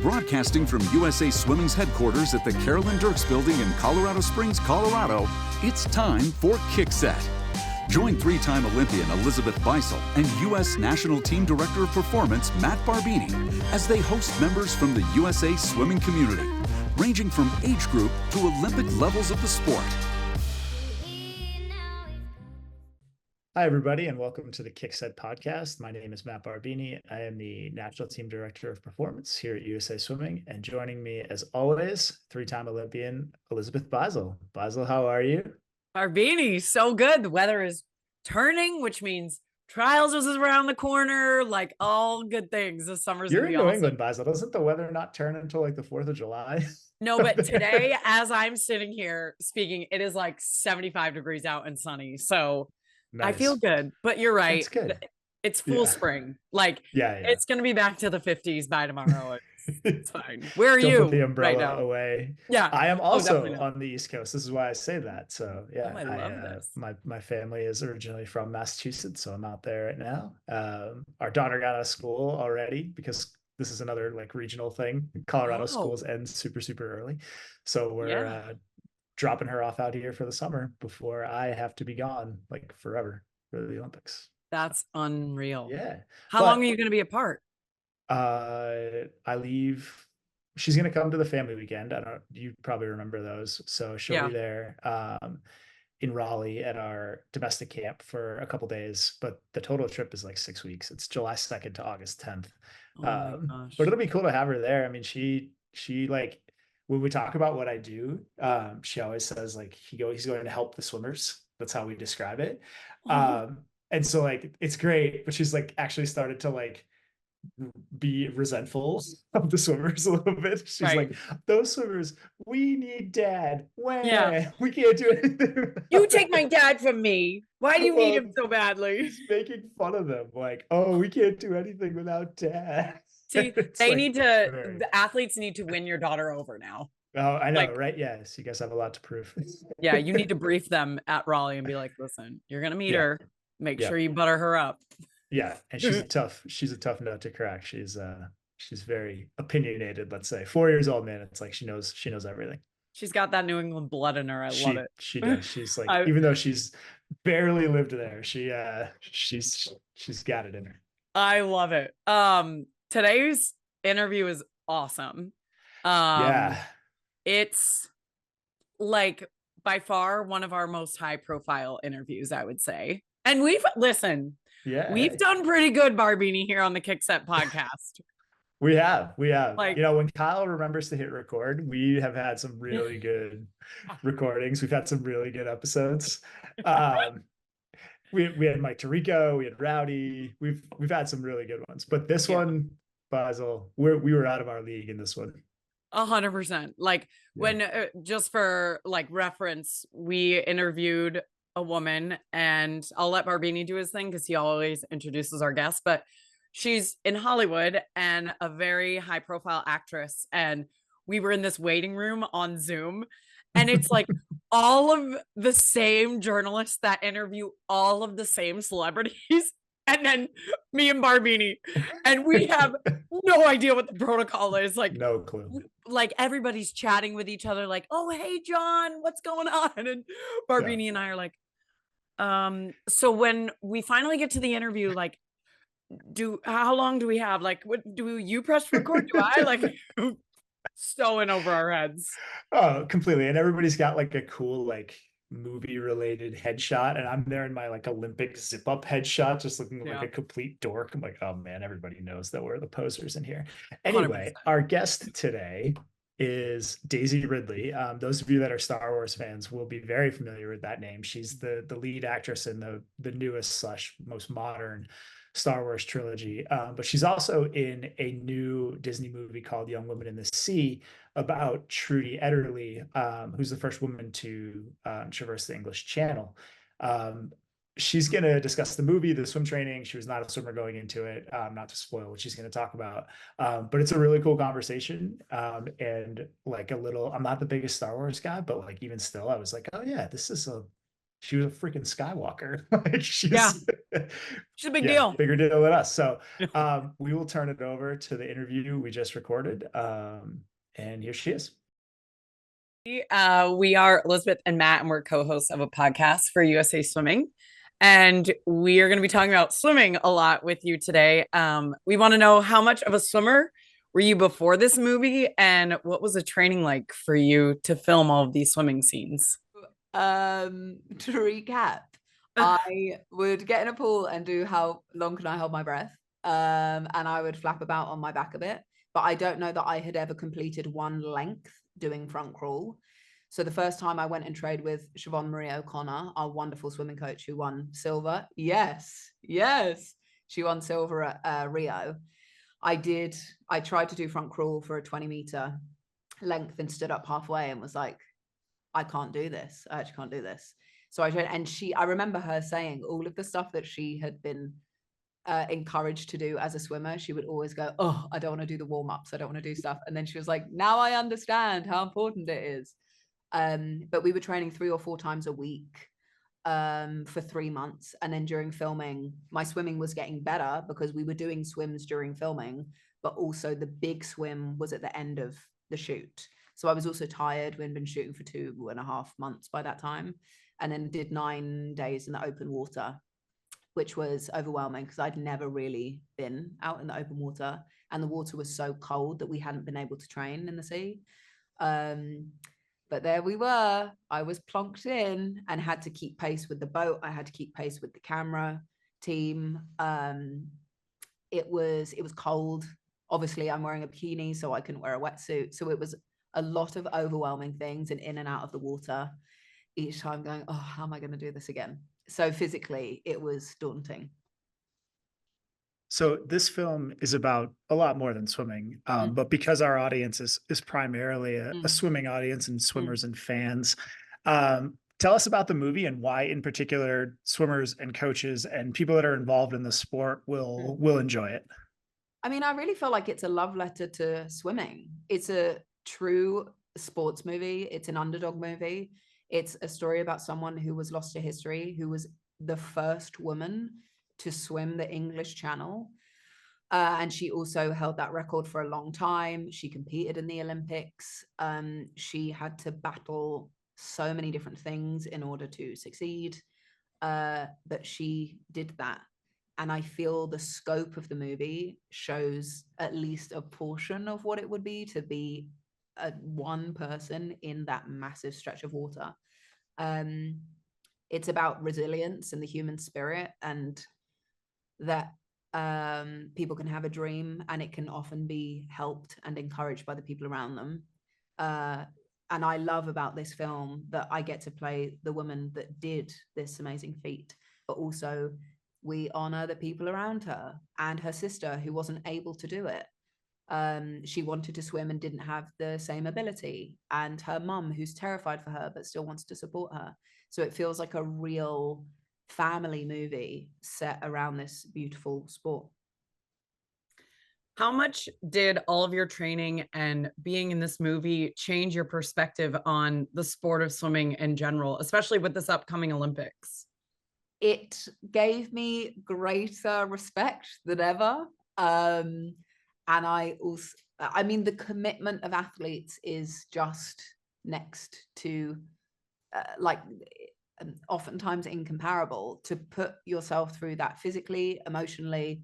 Broadcasting from USA Swimming's headquarters at the Carolyn Dirks Building in Colorado Springs, Colorado, it's time for Kick Set. Join three-time Olympian Elizabeth Beisel and U.S. National Team Director of Performance Matt Barbini as they host members from the USA Swimming community, ranging from age group to Olympic levels of the sport. Hi, everybody, and welcome to the Kick Set podcast. My name is Matt Barbini. I am the National Team Director of Performance here at USA Swimming, and joining me, as always, three-time Olympian Elizabeth Beisel. Beisel, how are you? Barbini, so good. The weather is turning, which means trials is around the corner, like all good things. This summer's You're in New awesome. England, Beisel. Doesn't the weather not turn until like the 4th of July? No, but today, as I'm sitting here speaking, it is like 75 degrees out and sunny. So nice. I feel good, but you're right. It's good. It's full spring. Like, it's going to be back to the 50s by tomorrow. It's fine. Where are you? Put the umbrella right now? Away. Yeah. I am also on the East Coast. This is why I say that. So yeah, I love this. My family is originally from Massachusetts, so I'm out there right now. Our daughter got out of school already because this is another like regional thing. Colorado schools end super early. So we're dropping her off out here for the summer before I have to be gone like forever for the Olympics. That's unreal. Yeah. How long are you going to be apart? I leave. She's going to come to the family weekend. You probably remember those. So she'll be there in Raleigh at our domestic camp for a couple days, but the total trip is like 6 weeks. It's July 2nd to August 10th. But it'll be cool to have her there. I mean, she like, when we talk about what I do, she always says like he's going to help the swimmers. That's how we describe it. And so like it's great, but she's like actually started to like be resentful of the swimmers a little bit. She's like, those swimmers, we need dad. When we can't do anything. You take my dad from me. Why do you need him so badly? He's making fun of them, like, oh, we can't do anything without dad. See, they need to. The athletes need to win your daughter over now. Oh, I know, right? Yes, you guys have a lot to prove. Yeah, you need to brief them at Raleigh and be like, listen, you're gonna meet her. Make sure you butter her up. Yeah, and she's a tough nut to crack. She's very opinionated, let's say. 4 years old, man. It's like she knows everything. She's got that New England blood in her. I love it. She does. She's like, even though she's barely lived there, she's got it in her. I love it. Today's interview is awesome. It's like by far one of our most high profile interviews, I would say. And we've done pretty good, Barbini, here on the Kick Set podcast. We have, like, you know, when Kyle remembers to hit record, we have had some really good recordings. We've had some really good episodes. We had Mike Tirico, we had Rowdy. We've had some really good ones, but this one, Beisel, we were out of our league in this one. 100%. Like when, just for like reference, we interviewed a woman, and I'll let Barbini do his thing because he always introduces our guests, but she's in Hollywood and a very high profile actress. And we were in this waiting room on Zoom, and it's like all of the same journalists that interview all of the same celebrities. And then me and Barbini, and we have no idea what the protocol is. Like, no clue. Like everybody's chatting with each other, like, "Oh, hey, John, what's going on?" And Barbini and I are like, so when we finally get to the interview, like, how long do we have? Like, what do you press record? Do I like so in over our heads? Oh, completely. And everybody's got like a cool like movie related headshot, and I'm there in my like Olympic zip up headshot, just looking like a complete dork. I'm like, oh man, everybody knows that we're the posers in here. Anyway, 100%. Our guest today is Daisy Ridley. Those of you that are Star Wars fans will be very familiar with that name. She's the lead actress in the newest / most modern Star Wars trilogy, but she's also in a new Disney movie called Young Women in the Sea about Trudy Ederle, who's the first woman to traverse the English Channel. She's going to discuss the movie, the swim training. She was not a swimmer going into it, not to spoil what she's going to talk about. But it's a really cool conversation. And like I'm not the biggest Star Wars guy, but like even still, I was like, oh yeah, this is she was a freaking Skywalker. Like Yeah. She's a big deal. Bigger deal than us. So we will turn it over to the interview we just recorded. And here she is. We are Elizabeth and Matt, and we're co-hosts of a podcast for USA Swimming. And we are going to be talking about swimming a lot with you today. We want to know, how much of a swimmer were you before this movie, and what was the training like for you to film all of these swimming scenes? To recap, I would get in a pool and do how long can I hold my breath? And I would flap about on my back a bit, but I don't know that I had ever completed one length doing front crawl. So the first time I went and trained with Siobhan Marie O'Connor, our wonderful swimming coach who won silver. Yes. She won silver at Rio. I tried to do front crawl for a 20-meter length and stood up halfway and was like, I can't do this. I actually can't do this. So I tried, and I remember her saying all of the stuff that she had been encouraged to do as a swimmer. She would always go, oh, I don't want to do the warm-ups. I don't want to do stuff. And then she was like, now I understand how important it is. But we were training 3 or 4 times a week for 3 months. And then during filming, my swimming was getting better because we were doing swims during filming, but also the big swim was at the end of the shoot. So I was also tired. We'd been shooting for 2.5 months by that time, and then did 9 days in the open water, which was overwhelming because I'd never really been out in the open water, and the water was so cold that we hadn't been able to train in the sea. But there we were. I was plonked in and had to keep pace with the boat. I had to keep pace with the camera team. It was cold. Obviously, I'm wearing a bikini, so I couldn't wear a wetsuit. So it was a lot of overwhelming things, and in and out of the water each time going, oh, how am I going to do this again? So physically, it was daunting. So this film is about a lot more than swimming, but because our audience is primarily a swimming audience and swimmers and fans, tell us about the movie and why, in particular, swimmers and coaches and people that are involved in the sport will enjoy it. I mean, I really feel like it's a love letter to swimming. It's a true sports movie. It's an underdog movie. It's a story about someone who was lost to history, who was the first woman to swim the English Channel. And she also held that record for a long time. She competed in the Olympics. She had to battle so many different things in order to succeed, but she did that. And I feel the scope of the movie shows at least a portion of what it would be to be one person in that massive stretch of water. It's about resilience and the human spirit, and that people can have a dream and it can often be helped and encouraged by the people around them. And I love about this film that I get to play the woman that did this amazing feat, but also we honor the people around her and her sister who wasn't able to do it. She wanted to swim and didn't have the same ability, and her mum who's terrified for her but still wants to support her. So it feels like a real family movie set around this beautiful sport. How much did all of your training and being in this movie change your perspective on the sport of swimming in general, especially with this upcoming Olympics? It gave me greater respect than ever. And I mean, the commitment of athletes is just next to oftentimes incomparable. To put yourself through that physically, emotionally,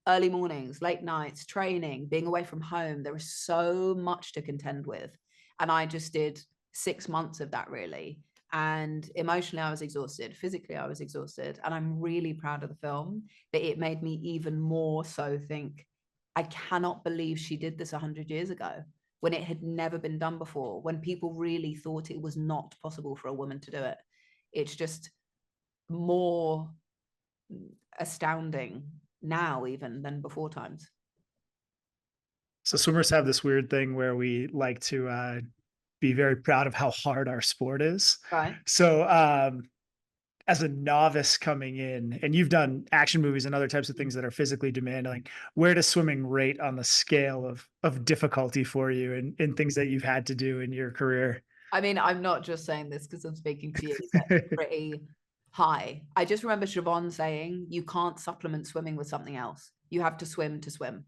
early mornings, late nights, training, being away from home, there is so much to contend with. And I just did 6 months of that, really. And emotionally, I was exhausted. Physically, I was exhausted. And I'm really proud of the film, but it made me even more so think, I cannot believe she did this 100 years ago, when it had never been done before, when people really thought it was not possible for a woman to do it. It's just more astounding now even than before times. So swimmers have this weird thing where we like to be very proud of how hard our sport is. Right. So as a novice coming in, and you've done action movies and other types of things that are physically demanding, like, where does swimming rate on the scale of difficulty for you and things that you've had to do in your career? I mean, I'm not just saying this because I'm speaking to you. It's pretty high. I just remember Siobhan saying, you can't supplement swimming with something else. You have to swim to swim.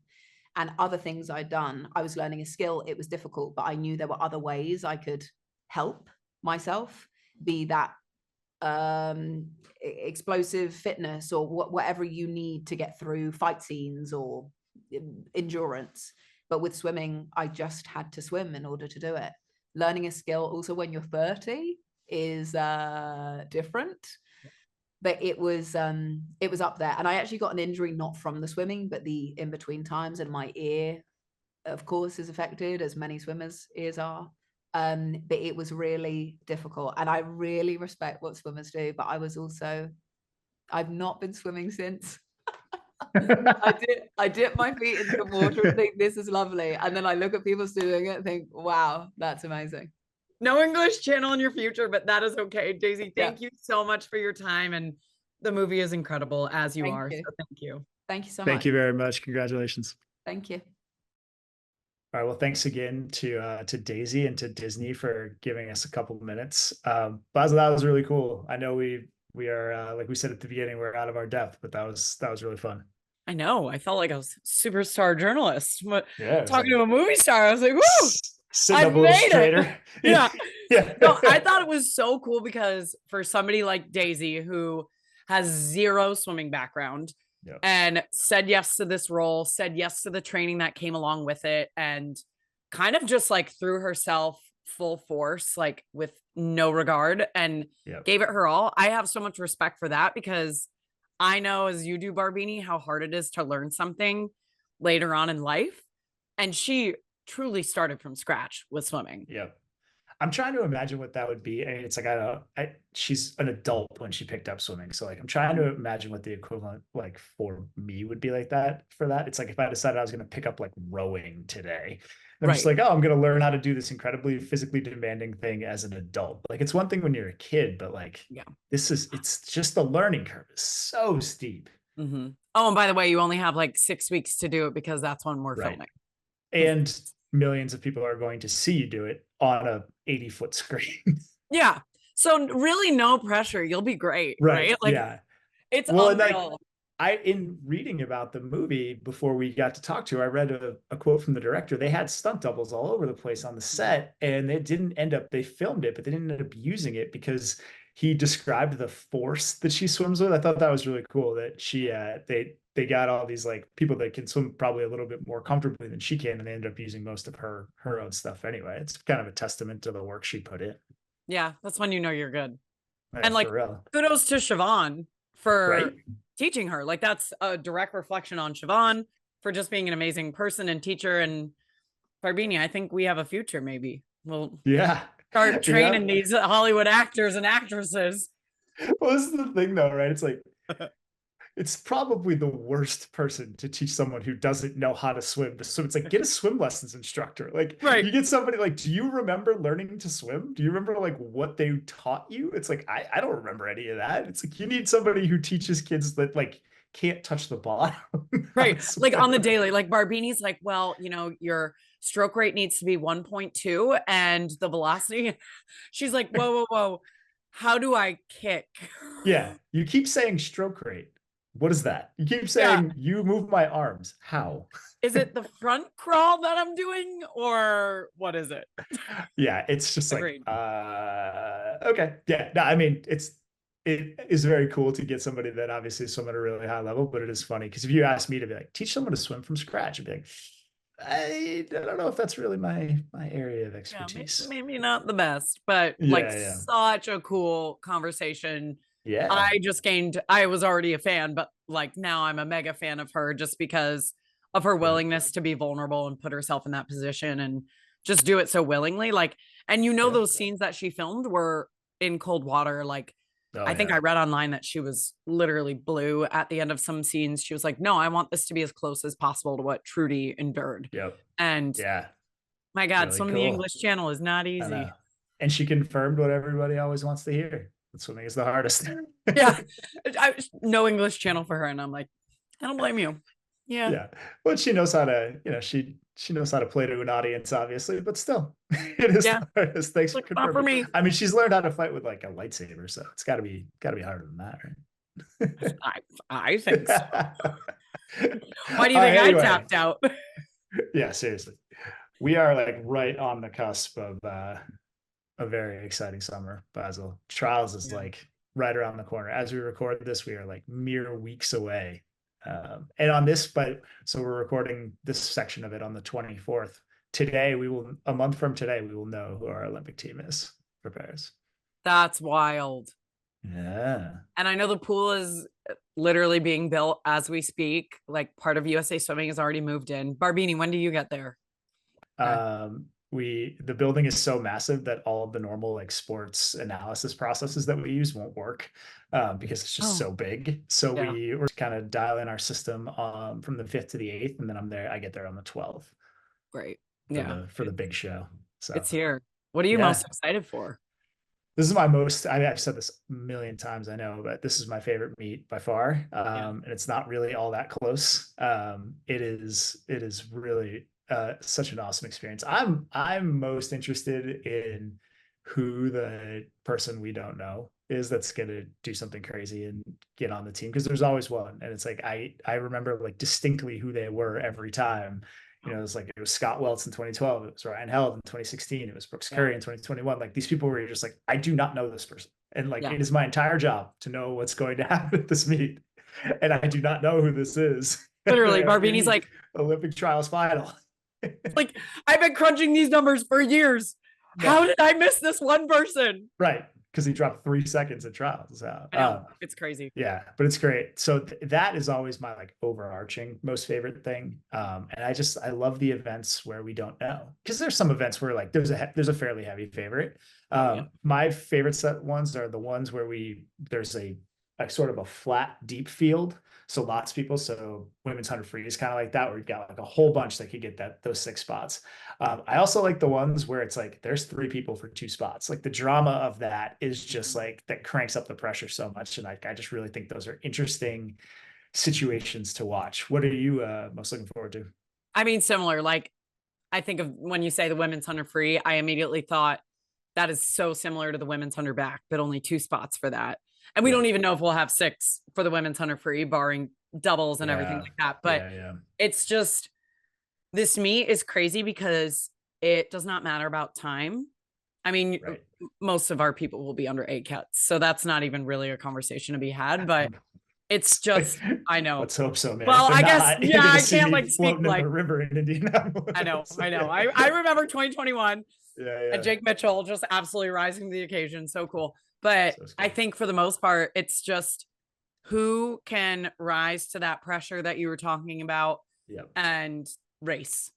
And other things I'd done, I was learning a skill. It was difficult, but I knew there were other ways I could help myself, be that explosive fitness or whatever you need to get through fight scenes or endurance. But with swimming, I just had to swim in order to do it. Learning a skill also when you're 30 is different. But it was up there. And I actually got an injury, not from the swimming, but the in-between times. And my ear, of course, is affected, as many swimmers' ears are. But it was really difficult. And I really respect what swimmers do. But I've not been swimming since. I dip my feet into the water and think, this is lovely. And then I look at people doing it and think, wow, that's amazing. No English channel in your future, but that is okay. Daisy, thank you so much for your time. And the movie is incredible as you are. So thank you. Thank you so much. Thank you very much. Congratulations. Thank you. All right. Well, thanks again to Daisy and to Disney for giving us a couple of minutes. Basil, that was really cool. I know we are, like we said at the beginning, we're out of our depth, but that was really fun. I know. I felt like I was a superstar journalist. Yeah, talking to a movie star. I was like, woo! Sitting up a little straighter. Yeah. Yeah. No, I thought it was so cool because for somebody like Daisy, who has zero swimming background and said yes to this role, said yes to the training that came along with it, and kind of just like threw herself full force, like with no regard, and gave it her all. I have so much respect for that because I know, as you do, Barbini, how hard it is to learn something later on in life. And she truly started from scratch with swimming. Yep. I'm trying to imagine what that would be. I mean, it's like, she's an adult when she picked up swimming. So like, I'm trying to imagine what the equivalent like for me would be like that for that. It's like, if I decided I was going to pick up like rowing today, I'm just like, oh, I'm going to learn how to do this incredibly physically demanding thing as an adult. Like, it's one thing when you're a kid, but like, it's just the learning curve is so steep. Mm-hmm. Oh, and by the way, you only have like 6 weeks to do it because that's when we're filming. And millions of people are going to see you do it on a 80-foot screen. Yeah. So really no pressure. You'll be great. Right. Like, it's unreal. In reading about the movie before we got to talk to her, I read a quote from the director. They had stunt doubles all over the place on the set, and they filmed it, but they didn't end up using it because he described the force that she swims with. I thought that was really cool that they got all these like people that can swim probably a little bit more comfortably than she can, and they ended up using most of her own stuff anyway. It's kind of a testament to the work she put in. Yeah, that's when you know you're good. Yeah, and like, kudos to Siobhan for teaching her. Like, that's a direct reflection on Siobhan for just being an amazing person and teacher. And Barbini, I think we have a future. Maybe we'll start training these Hollywood actors and actresses. Well, this is the thing though, right? It's like, it's probably the worst person to teach someone who doesn't know how to swim. So it's like, get a swim lessons instructor. Like, you get somebody like, do you remember learning to swim? Do you remember like what they taught you? It's like, I don't remember any of that. It's like, you need somebody who teaches kids that like can't touch the bottom. Like on the daily, like Barbini's like, well, you know, your stroke rate needs to be 1.2 and the velocity. She's like, whoa. How do I kick? Yeah. You keep saying stroke rate. What is that? You keep saying you move my arms. How? Is it the front crawl that I'm doing, or what is it? Yeah, it's just Agreed. Like, okay. Yeah, no, I mean, it is very cool to get somebody that obviously swim at a really high level, but it is funny because if you ask me to be like, teach someone to swim from scratch, I'd be like, I don't know if that's really my area of expertise. Maybe not the best, but such a cool conversation. Yeah. I was already a fan, but like now I'm a mega fan of her just because of her willingness to be vulnerable and put herself in that position and just do it so willingly. Like, and those scenes that she filmed were in cold water. Like, I think I read online that she was literally blue at the end of some scenes. She was like, no, I want this to be as close as possible to what Trudy endured. Yep. And my God, really swimming the English Channel is not easy. And she confirmed what everybody always wants to hear. Swimming is the hardest. No English Channel for her. And I'm like, I don't blame you. Yeah. Well, she knows how to, she knows how to play to an audience, obviously, but still, it is the hardest. Thanks for Like, not for confirming. me. I mean, she's learned how to fight with like a lightsaber, so it's gotta be harder than that, right? I think so. Why do you All think right, I anyway. tapped out? Yeah, seriously. We are like right on the cusp of a very exciting summer, Basil. Trials is like right around the corner. As we record this, we are like mere weeks away. And on this, so we're recording this section of it on the 24th. Today, a month from today, we will know who our Olympic team is for Paris. That's wild. Yeah. And I know the pool is literally being built as we speak. Like part of USA Swimming has already moved in. Barbini, when do you get there? The building is so massive that all of the normal like sports analysis processes that we use won't work because it's just so big. So we're kind of dialing our system from the 5th to the 8th, and then I get there on the 12th. Great. For the big show. So it's here. What are you most excited for? This is I've said this a million times, I know, but this is my favorite meet by far. And it's not really all that close. It is really such an awesome experience. I'm most interested in who the person we don't know is that's going to do something crazy and get on the team, because there's always one. And it's like, I remember like distinctly who they were every time. It was Scott Welts in 2012. It was Ryan Held in 2016. It was Brooks Curry in 2021. Like these people where you're just like, I do not know this person. And like, it is my entire job to know what's going to happen at this meet. And I do not know who this is. Literally, Barbini's like Olympic trials final. Like, I've been crunching these numbers for years. How did I miss this one person? Right. Because he dropped 3 seconds at trials. I know. It's crazy. Yeah, but it's great. So that is always my like overarching most favorite thing. And I love the events where we don't know, because there's some events where like there's a fairly heavy favorite. My favorite set ones are the ones where there's a sort of a flat, deep field. So lots of people. So women's 100 free is kind of like that, where you've got like a whole bunch that could get those 6 spots. I also like the ones where it's like there's 3 people for 2 spots. Like the drama of that is just like that cranks up the pressure so much. And I just really think those are interesting situations to watch. What are you most looking forward to? I mean, similar. Like, I think of when you say the women's 100 free, I immediately thought that is so similar to the women's 100 back, but only 2 spots for that. And we don't even know if we'll have 6 for the women's 100 free, barring doubles and everything like that. But it's just, this meet is crazy because it does not matter about time. I mean, most of our people will be under 8 cuts, so that's not even really a conversation to be had, but it's just, I know. Let's hope so, man. Well, I guess, I can't like speak like the river in Indianapolis. I know. I remember 2021 and Jake Mitchell just absolutely rising to the occasion. So cool. But I think for the most part, it's just who can rise to that pressure that you were talking about and race.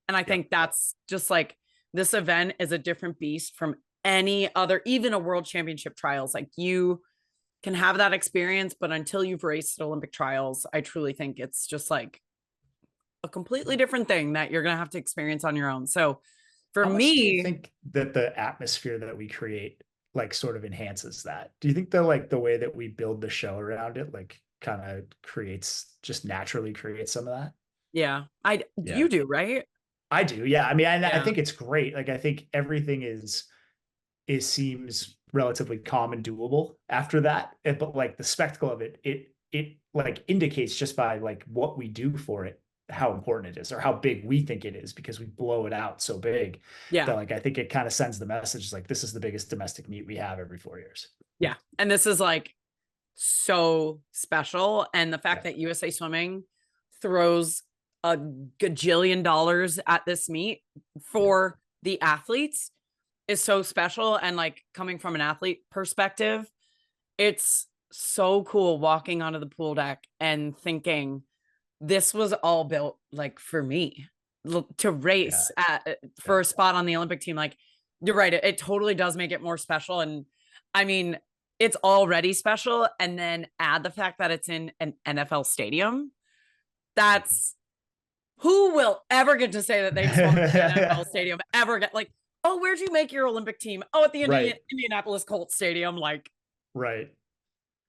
And I think that's just like, this event is a different beast from any other, even a world championship trials. Like you can have that experience, but until you've raced at Olympic trials, I truly think it's just like a completely different thing that you're going to have to experience on your own. So for me, I think that the atmosphere that we create like sort of enhances that. Do you think that the way that we build the show around it, like kind of just naturally creates some of that? Yeah. You do, right? I do. Yeah. I mean, I think it's great. Like, I think everything seems relatively calm and doable after that. But like the spectacle of it like indicates just by like what we do for it, how important it is or how big we think it is, because we blow it out so big. That like, I think it kind of sends the message like, this is the biggest domestic meet we have every 4 years. Yeah. And this is like so special. And the fact that USA Swimming throws a gajillion dollars at this meet for the athletes is so special. And like, coming from an athlete perspective, it's so cool walking onto the pool deck and thinking, this was all built like for me to race for a spot on the Olympic team. Like, you're right. It totally does make it more special. And I mean, it's already special. And then add the fact that it's in an NFL stadium. That's, who will ever get to say that they swung in an NFL stadium ever get like, oh, where'd you make your Olympic team? Oh, at the Indianapolis Colts stadium. Like, right.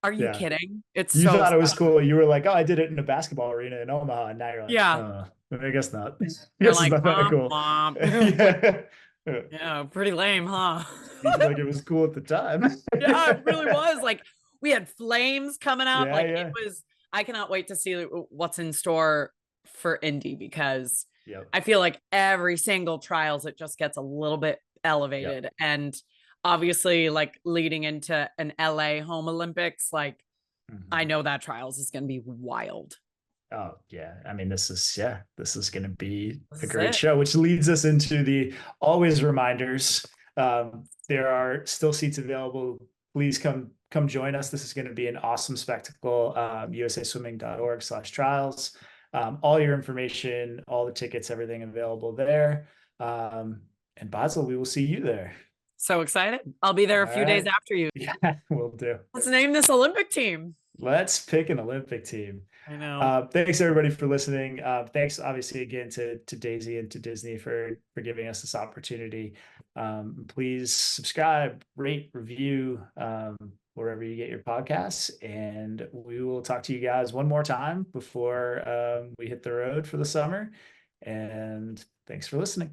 Are you Yeah. kidding? It's You so thought it was sad. cool. You were like, oh, I did it in a basketball arena in Omaha. And now you're like, Yeah. I guess not. You're Yes, it's like, not that cool. Like, Yeah. yeah, pretty lame, huh? Seemed like it was cool at the time. Yeah, it really was. Like, we had flames coming out. Yeah, Like, yeah. it was, I cannot wait to see what's in store for Indy, because Yep. I feel like every single trials, it just gets a little bit elevated. Yep. And obviously, like, leading into an LA home Olympics, like, I know that trials is going to be wild. Oh yeah. I mean, this is going to be This a is great it. show, which leads us into the always reminders. There are still seats available. Please come join us. This is going to be an awesome spectacle. usaswimming.org/trials. All your information, all the tickets, everything available there. And Basel, we will see you there. So excited. I'll be there a few days after you. Yeah, we'll do. Let's name this Olympic team. Let's pick an Olympic team. I know. Thanks everybody for listening. Thanks obviously again to Daisy and to Disney for giving us this opportunity. Please subscribe, rate, review, wherever you get your podcasts, and we will talk to you guys one more time before we hit the road for the summer. And thanks for listening.